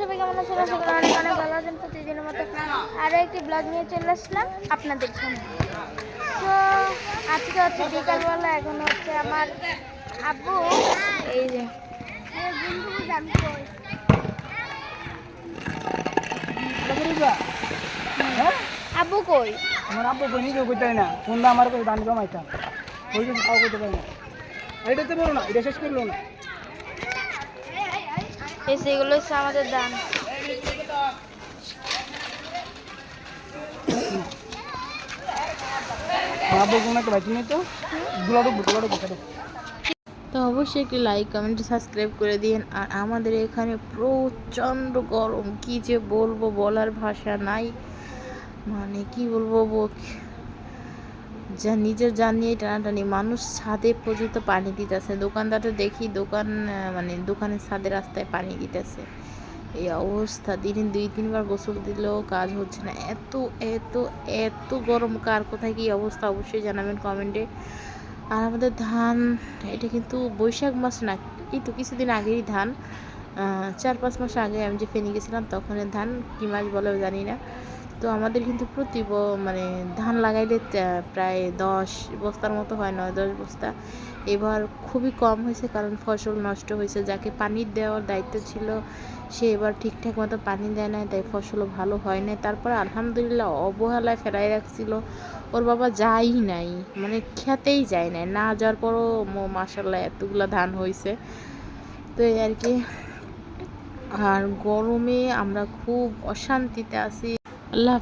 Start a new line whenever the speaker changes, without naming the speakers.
সবাই কেমন আছেন? আশা করি অনেক অনেক ভালো আছেন। প্রতিদিনের মতো আরও একটি ব্লগ নিয়ে চলে আসলাম আপনাদের সামনে। তো আজকে হচ্ছে বিকালবেলা, এখন হচ্ছে আমার আব্বু এই যে আব্বু কই
আমার আব্বু কই নিজেও কইতে না, ফোন দা আমার কই দান জমাইতাম ওই যে তাও কইতে পারি না। এটাতে বলো না, এটা শেষ করলো না।
এই সেগুলো হচ্ছে আমাদের দান।
আব্বু কোন একটা বাইটি নিয়ে তো গুলা ঢুকবো
তো অবশ্যই একটি লাইক কমেন্ট সাবস্ক্রাইব করে দিন। আর আমাদের এখানে প্রচণ্ড গরম, কি যে বলবো, বলার ভাষা নাই। মানে কি বলবো, যা নিজের জান নিয়ে টানাটানি। মানুষ ছাদে পর্যন্ত পানি দিতেছে, দোকানদারটা দেখি মানে দোকানের ছাদে রাস্তায় পানি দিতেছে। এই অবস্থা, দিনে 2-3 বার গোসল দিলেও কাজ হচ্ছে না। এত এত এত গরম, কার কোথায় কি অবস্থা অবশ্যই জানাবেন কমেন্টে। আর আমাদের ধান, এটা কিন্তু বৈশাখ মাস না, এই তো কিছুদিন আগেই ধান, 4-5 মাস আগে আমি যে ফেনি গেছিলাম তখনের ধান, কী মাস বলেও জানি না। তো আমাদের কিন্তু মানে ধান লাগাইলে প্রায় 10 বস্তার মতো হয়, 9-10 বস্তা। এবার খুবই কম হয়েছে, কারণ ফসল নষ্ট হয়েছে। যাকে পানি দেওয়ার দায়িত্ব ছিল সে এবার ঠিকঠাক মতো পানি দেয় না, তাই ফসলও ভালো হয় না। তারপর আলহামদুলিল্লাহ অবহেলায় ফেরাই রাখছিল, ওর বাবা যাই নাই, মানে খেতেই যায় নাই, না যাওয়ার পরও মাশাল্লাহ এতগুলো ধান হয়েছে। তো এই আর কি। আর গরমে আমরা খুব অশান্তিতে আছি। আল্লাহ হাফেজ।